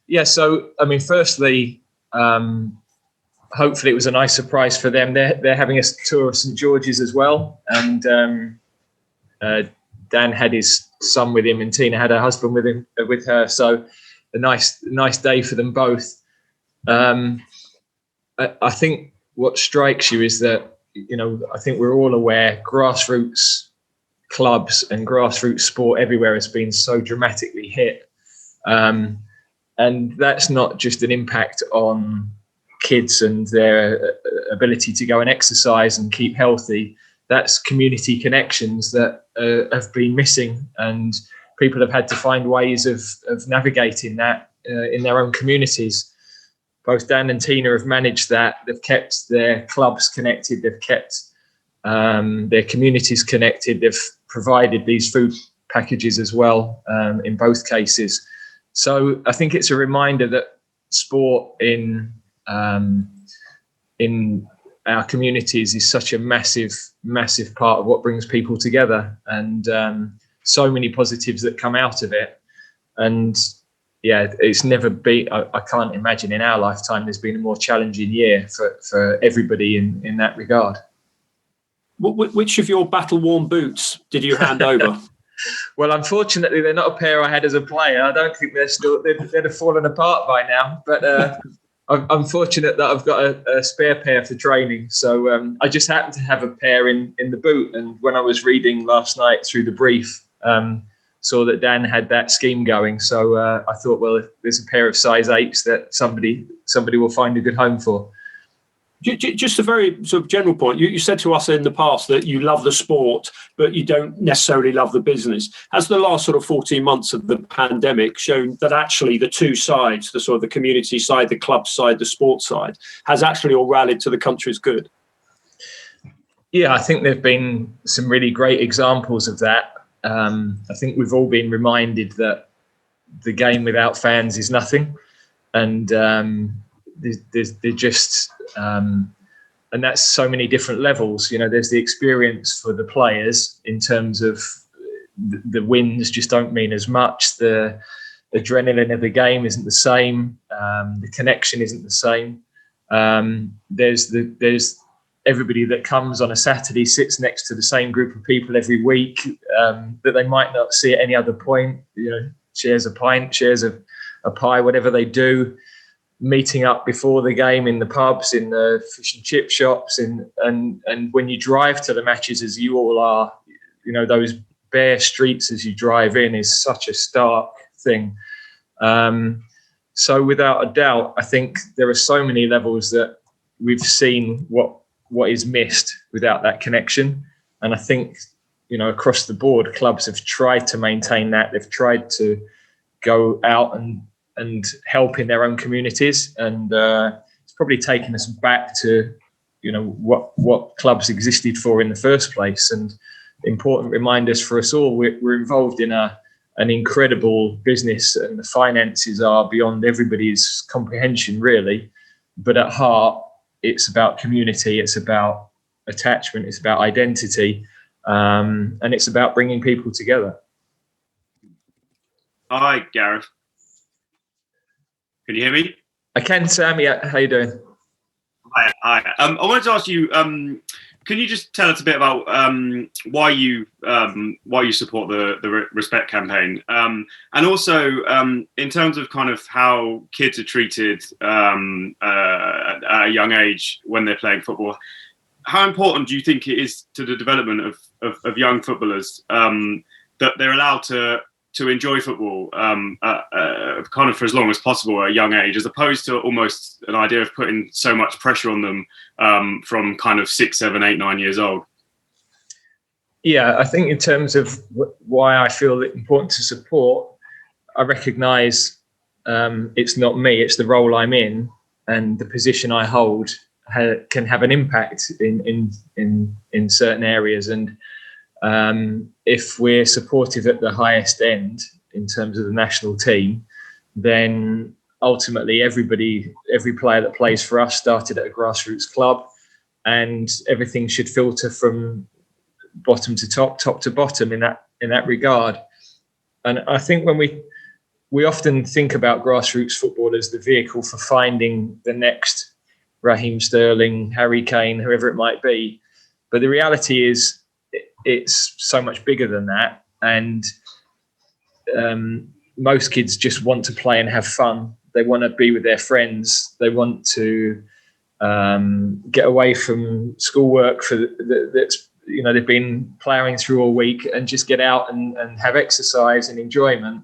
Yeah, so I mean, firstly, hopefully it was a nice surprise for them. They're having a tour of St George's as well, and Dan had his son with him, and Tina had her husband with her. So a nice day for them both. I think what strikes you is that, I think we're all aware grassroots clubs and grassroots sport everywhere has been so dramatically hit. And that's not just an impact on kids and their ability to go and exercise and keep healthy. That's community connections that have been missing, and people have had to find ways of navigating that in their own communities. Both Dan and Tina have managed that. They've kept their clubs connected. They've kept their communities connected. They've provided these food packages as well in both cases. So I think it's a reminder that sport in our communities is such a massive part of what brings people together, and so many positives that come out of it. And yeah, it's never been, I can't imagine in our lifetime there's been a more challenging year for everybody in that regard. Which of your battle-worn boots did you hand over? Well, unfortunately, they're not a pair I had as a player. I don't think they'd have fallen apart by now. But I'm fortunate that I've got a spare pair for training. So I just happened to have a pair in the boot. And when I was reading last night through the brief, saw that Dan had that scheme going. So I thought, well, there's a pair of size 8s that somebody will find a good home for. Just a very sort of general point. You said to us in the past that you love the sport, but you don't necessarily love the business. Has the last sort of 14 months of the pandemic shown that actually the two sides, the sort of the community side, the club side, the sports side, has actually all rallied to the country's good? Yeah, I think there have been some really great examples of that. I think we've all been reminded that the game without fans is nothing. And they're just... and that's so many different levels. There's the experience for the players in terms of the wins just don't mean as much. The adrenaline of the game isn't the same. The connection isn't the same. There's everybody that comes on a Saturday sits next to the same group of people every week that they might not see at any other point. Shares a pint, shares a pie, whatever they do. Meeting up before the game in the pubs, in the fish and chip shops, and when you drive to the matches, as you all are, those bare streets as you drive in is such a stark thing. So without a doubt, I think there are so many levels that we've seen what is missed without that connection. And I think, across the board, clubs have tried to maintain that. They've tried to go out and help in their own communities, and it's probably taken us back to what clubs existed for in the first place. And important reminders for us all: we're involved in an incredible business, and the finances are beyond everybody's comprehension, really. But at heart, it's about community, it's about attachment, it's about identity, and it's about bringing people together. Hi, Gareth. Can you hear me? I can, Sam. Yeah, how you doing? Hi. I wanted to ask you, can you just tell us a bit about why you support the Respect campaign, and also in terms of kind of how kids are treated at a young age when they're playing football? How important do you think it is to the development of young footballers that they're allowed to enjoy football kind of for as long as possible at a young age, as opposed to almost an idea of putting so much pressure on them from kind of 6, 7, 8, 9 years old? Yeah, I think in terms of why I feel it important to support, I recognise it's not me, it's the role I'm in, and the position I hold can have an impact in certain areas. And if we're supportive at the highest end in terms of the national team, then ultimately every player that plays for us started at a grassroots club, and everything should filter from bottom to top to bottom in that regard. And I think when we we often think about grassroots football as the vehicle for finding the next Raheem Sterling, Harry Kane, whoever it might be. But the reality is it's so much bigger than that. And most kids just want to play and have fun. They want to be with their friends. They want to get away from schoolwork that's they've been ploughing through all week, and just get out and have exercise and enjoyment.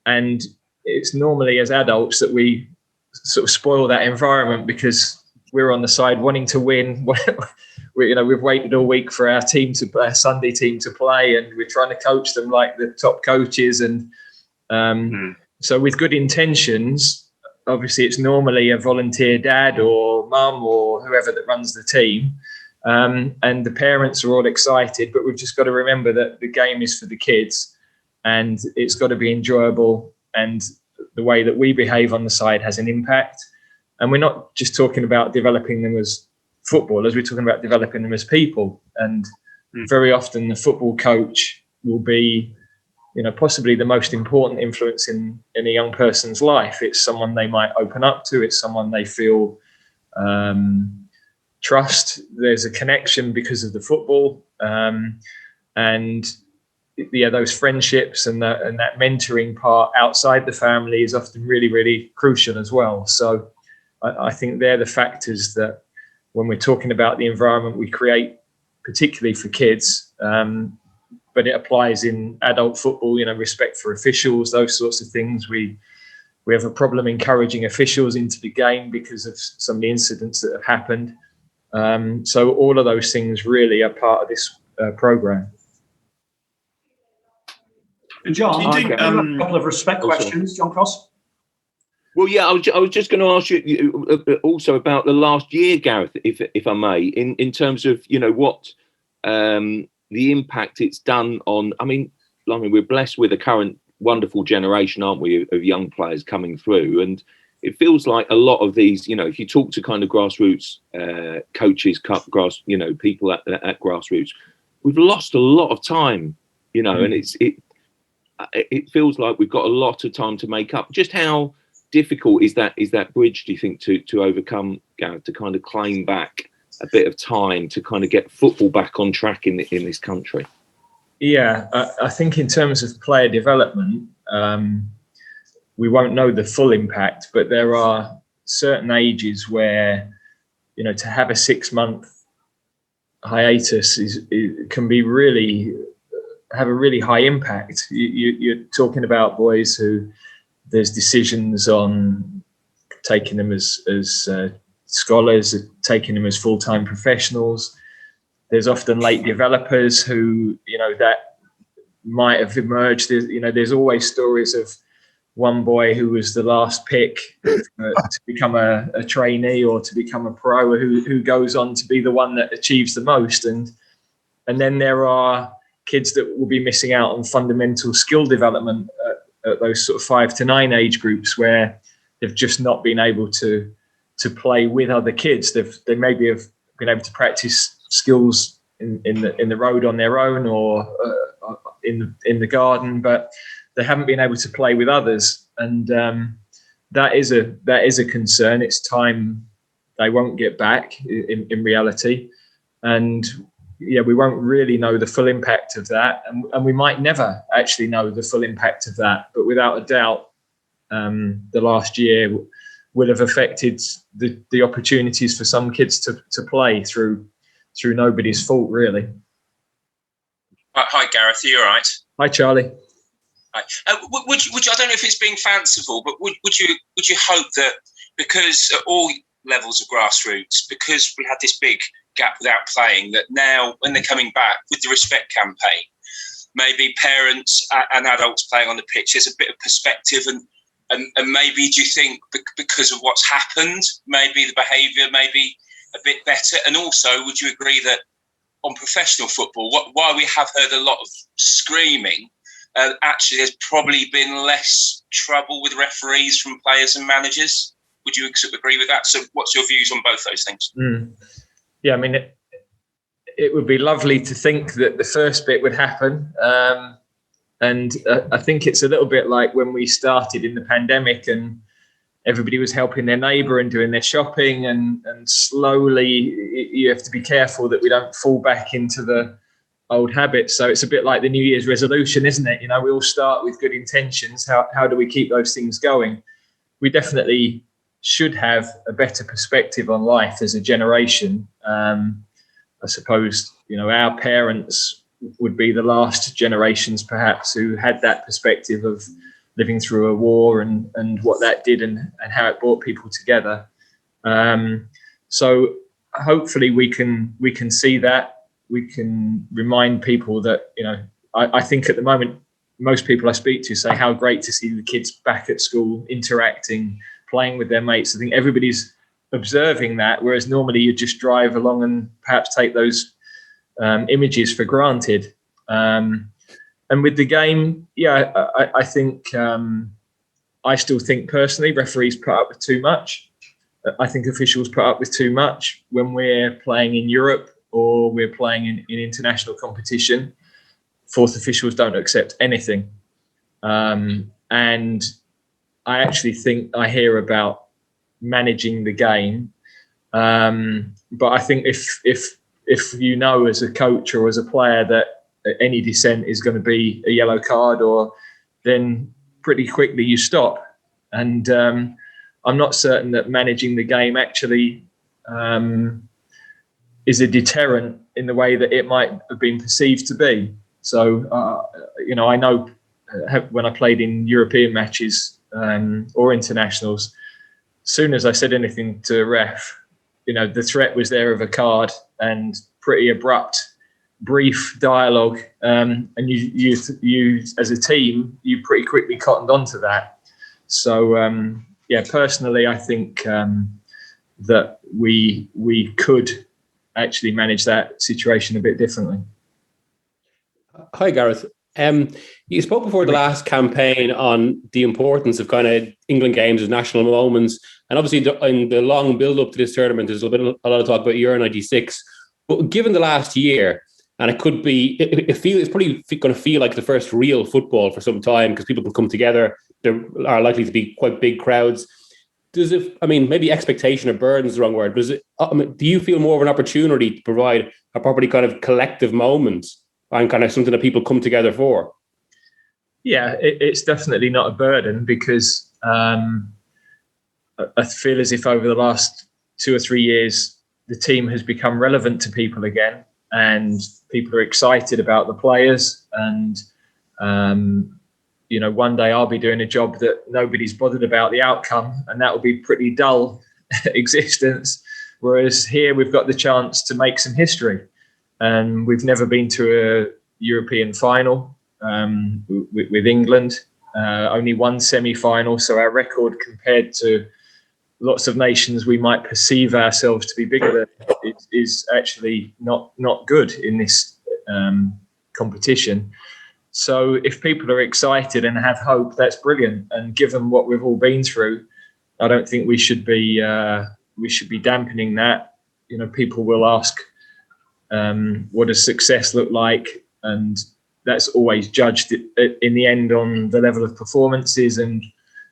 And it's normally as adults that we sort of spoil that environment because we're on the side wanting to win. We've waited all week for our Sunday team to play, and we're trying to coach them like the top coaches. And so with good intentions, obviously it's normally a volunteer dad or mum or whoever that runs the team. And the parents are all excited, but we've just got to remember that the game is for the kids and it's got to be enjoyable. And the way that we behave on the side has an impact. And we're not just talking about developing them as footballers, we're talking about developing them as people. And very often the football coach will be, possibly the most important influence in a young person's life. It's someone they might open up to. It's someone they feel trust. There's a connection because of the football. Those friendships and that mentoring part outside the family is often really, really crucial as well. So I think they're the factors that when we're talking about the environment we create, particularly for kids, but it applies in adult football, respect for officials, those sorts of things. We have a problem encouraging officials into the game because of some of the incidents that have happened. So all of those things really are part of this program. And John, I think, a couple of respect questions. John Cross. Well, yeah, I was just going to ask you also about the last year, Gareth, if I may, in terms of what the impact it's done on. I mean, we're blessed with a current wonderful generation, aren't we, of young players coming through, and it feels like a lot of these, if you talk to kind of grassroots coaches, people at grassroots, we've lost a lot of time, and it feels like we've got a lot of time to make up. Just how difficult is that bridge, do you think, to overcome, Gareth, to kind of claim back a bit of time to kind of get football back on track in this country? Yeah, I think in terms of player development, we won't know the full impact, but there are certain ages where, to have a 6-month hiatus can be really have a really high impact. You're talking about boys who there's decisions on taking them as scholars, taking them as full-time professionals. There's often late developers who, that might have emerged. There's always stories of one boy who was the last pick to become a trainee or to become a pro, who goes on to be the one that achieves the most. And then there are kids that will be missing out on fundamental skill development at those sort of 5 to 9 age groups where they've just not been able to play with other kids. They maybe have been able to practice skills in the road on their own or in the garden, but they haven't been able to play with others, and that is a concern. It's time they won't get back in reality, and we won't really know the full impact of that, and we might never actually know the full impact of that. But without a doubt, the last year will have affected the opportunities for some kids to play through nobody's fault, really. Hi, Gareth. Are you all right? Hi, Charlie. Right. Would you, I don't know if it's being fanciful, but would you hope that because at all levels of grassroots, because we had this big gap without playing, that now when they're coming back with the Respect campaign, maybe parents and adults playing on the pitch, there's a bit of perspective and maybe do you think because of what's happened, maybe the behaviour may be a bit better? And also, would you agree that on professional football, while we have heard a lot of screaming, actually there's probably been less trouble with referees from players and managers? Would you agree with that? So what's your views on both those things? Yeah, I mean, it would be lovely to think that the first bit would happen. And I think it's a little bit like when we started in the pandemic and everybody was helping their neighbour and doing their shopping, and slowly you have to be careful that we don't fall back into the old habits. So it's a bit like the New Year's resolution, isn't it? You know, we all start with good intentions. How do we keep those things going? We definitely should have a better perspective on life as a generation. I suppose, you know, our parents would be the last generations perhaps who had that perspective of living through a war and what that did and how it brought people together. So hopefully we can see that. We can remind people that, you know, I think at the moment, most people I speak to say how great to see the kids back at school, interacting, playing with their mates. I think everybody's observing that, whereas normally you just drive along and perhaps take those images for granted. And with the game, I think I still think personally referees put up with too much. I think officials put up with too much when we're playing in Europe or we're playing in international competition. Fourth officials don't accept anything. And I actually think I hear about managing the game. But I think if you know as a coach or as a player that any dissent is going to be a yellow card, or then pretty quickly you stop. And I'm not certain that managing the game actually is a deterrent in the way that it might have been perceived to be. So, you know, I know when I played in European matches or internationals, soon as I said anything to a ref, you know, the threat was there of a card and pretty abrupt, brief dialogue. And you as a team, you pretty quickly cottoned onto that. So, personally, I think that we could actually manage that situation a bit differently. Hi, Gareth. You spoke before the last campaign on the importance of kind of England games as national moments, and obviously in the long build-up to this tournament, there's a lot of talk about Euro '96. But given the last year, and it's probably going to feel like the first real football for some time because people can come together. There are likely to be quite big crowds. Maybe expectation or burden is the wrong word, but do you feel more of an opportunity to provide a properly kind of collective moment and kind of something that people come together for? Yeah, it's definitely not a burden because I feel as if over the last 2 or 3 years, the team has become relevant to people again, and people are excited about the players. And, one day I'll be doing a job that nobody's bothered about the outcome, and that will be pretty dull existence. Whereas here we've got the chance to make some history. And we've never been to a European final with England, only one semi-final. So our record compared to lots of nations we might perceive ourselves to be bigger than is actually not good in this competition. So if people are excited and have hope, that's brilliant. And given what we've all been through, I don't think we should be dampening that. You know, people will ask, what does success look like? And that's always judged in the end on the level of performances, and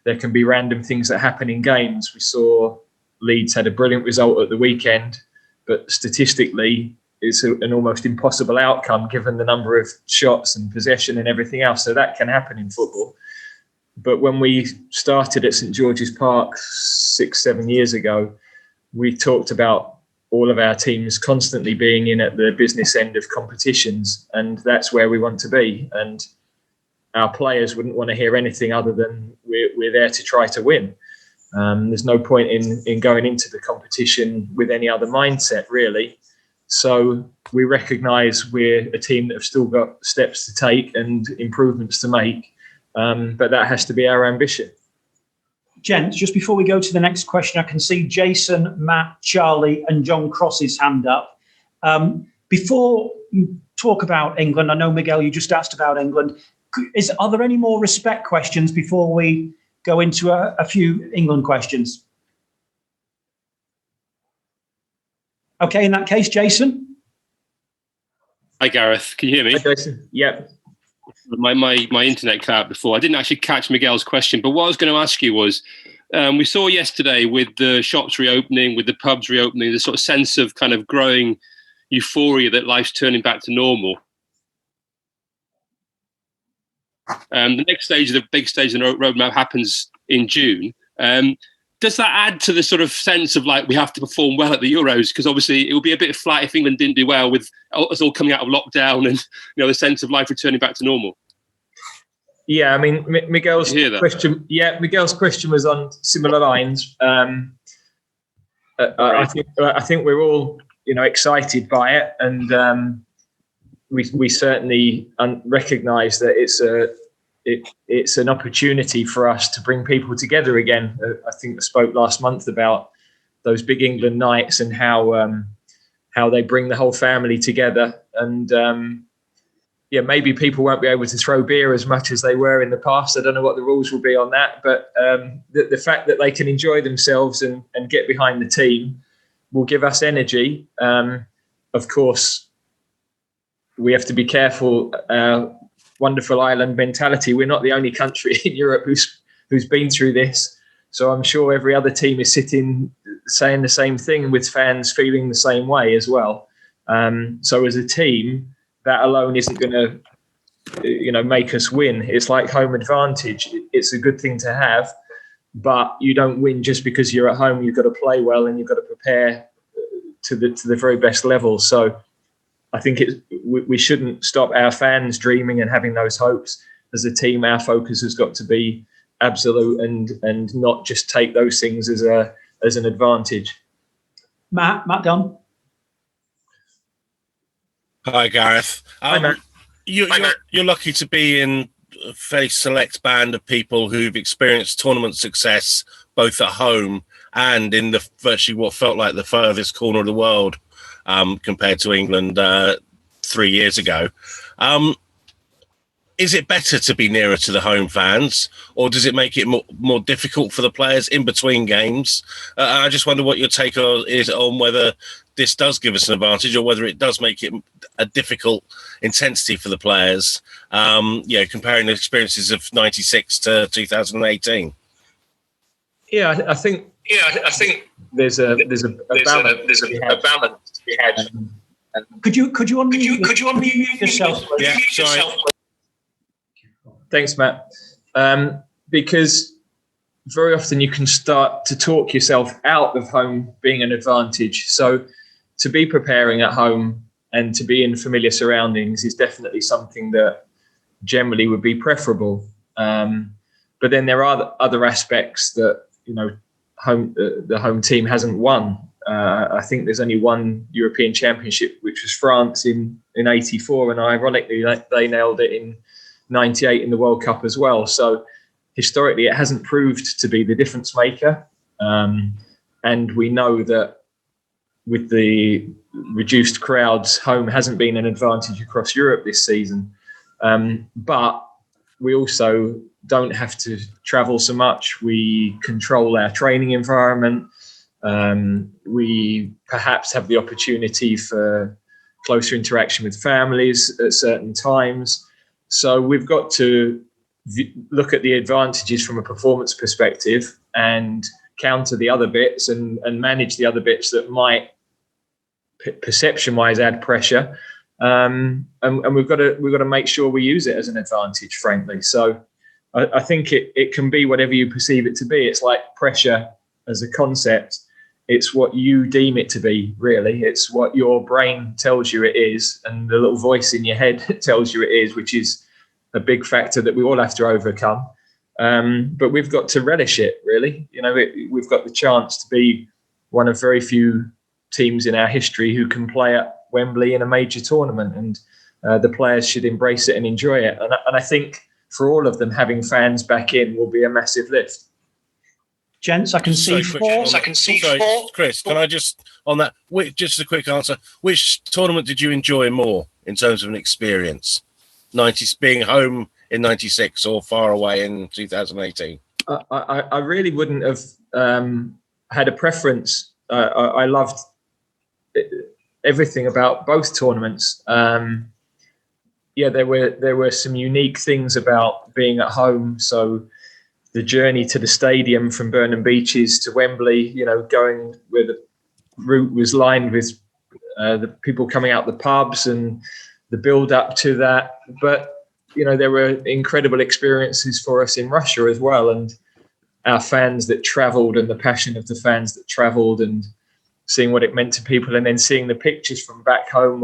there can be random things that happen in games. We saw Leeds had a brilliant result at the weekend, but statistically it's an almost impossible outcome given the number of shots and possession and everything else. So that can happen in football. But when we started at St George's Park 6-7 years ago, we talked about all of our teams constantly being in at the business end of competitions, and that's where we want to be. And our players wouldn't want to hear anything other than we're there to try to win. There's no point in going into the competition with any other mindset, really. So we recognise we're a team that have still got steps to take and improvements to make, but that has to be our ambition. Gents, just before we go to the next question, I can see Jason, Matt, Charlie and John Cross's hand up. Before you talk about England, I know, Miguel, you just asked about England. Are there any more respect questions before we go into a few England questions? Okay, in that case, Jason. Hi, Gareth. Can you hear me? Hi, Jason. Yep. My internet cut out before. I didn't actually catch Miguel's question, but what I was going to ask you was, we saw yesterday with the shops reopening, with the pubs reopening, the sort of sense of kind of growing euphoria that life's turning back to normal. The next stage, the big stage in the roadmap, happens in June. Does that add to the sort of sense of like we have to perform well at the Euros? Because obviously it would be a bit flat if England didn't do well with us all coming out of lockdown and the sense of life returning back to normal. Yeah, I mean Miguel's question. Yeah, Miguel's question was on similar lines. I think we're all excited by it, and we certainly recognise that it's an opportunity for us to bring people together again. I think I spoke last month about those big England nights and how they bring the whole family together. And maybe people won't be able to throw beer as much as they were in the past. I don't know what the rules will be on that, but the fact that they can enjoy themselves and get behind the team will give us energy. Of course, we have to be careful. Wonderful island mentality. We're not the only country in Europe who's been through this. So I'm sure every other team is sitting saying the same thing, with fans feeling the same way as well. So as a team, that alone isn't going to, make us win. It's like home advantage. It's a good thing to have, but you don't win just because you're at home. You've got to play well and you've got to prepare to the very best level. So I think we shouldn't stop our fans dreaming and having those hopes. As a team, our focus has got to be absolute and not just take those things as an advantage. Matt Dunn. Hi, Gareth. Hi, Matt. You're lucky to be in a fairly select band of people who've experienced tournament success both at home and in the virtually what felt like the furthest corner of the world compared to England 3 years ago. Is it better to be nearer to the home fans, or does it make it more difficult for the players in between games? I just wonder what your take is on whether this does give us an advantage or whether it does make it a difficult intensity for the players, comparing the experiences of 96 to 2018. I think there's a balance to be had. Could you unmute yourself? Yeah, sorry. Thanks, Matt. Because very often you can start to talk yourself out of home being an advantage. So to be preparing at home and to be in familiar surroundings is definitely something that generally would be preferable. But then there are other aspects that, the home team hasn't won. I think there's only one European Championship, which was France in 84. And ironically, they nailed it in 98 in the World Cup as well. So historically, it hasn't proved to be the difference maker. And we know that with the reduced crowds, home hasn't been an advantage across Europe this season. But we also don't have to travel so much. We control our training environment. We perhaps have the opportunity for closer interaction with families at certain times. So we've got to look at the advantages from a performance perspective and counter the other bits and manage the other bits that might perception-wise add pressure. And we've got to make sure we use it as an advantage, frankly. So I think it can be whatever you perceive it to be. It's like pressure as a concept. It's what you deem it to be, really. It's what your brain tells you it is, and the little voice in your head tells you it is, which is a big factor that we all have to overcome. But we've got to relish it, really. We've got the chance to be one of very few teams in our history who can play at Wembley in a major tournament, and the players should embrace it and enjoy it. And I think for all of them, having fans back in will be a massive lift. Gents, I can see four. Chris, can I just, on that, just a quick answer. Which tournament did you enjoy more in terms of an experience? Being home in 96 or far away in 2018? I really wouldn't have had a preference. I loved everything about both tournaments. yeah, there were some unique things about being at home. So the journey to the stadium from Burnham Beeches to Wembley, going where the route was lined with the people coming out the pubs and the build up to that. But, there were incredible experiences for us in Russia as well. And our fans that travelled and the passion of the fans that travelled and seeing what it meant to people, and then seeing the pictures from back home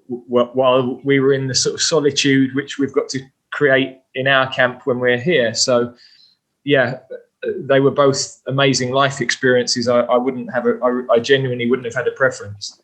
while we were in the sort of solitude which we've got to create in our camp when we're here. So, yeah, they were both amazing life experiences. I genuinely wouldn't have had a preference.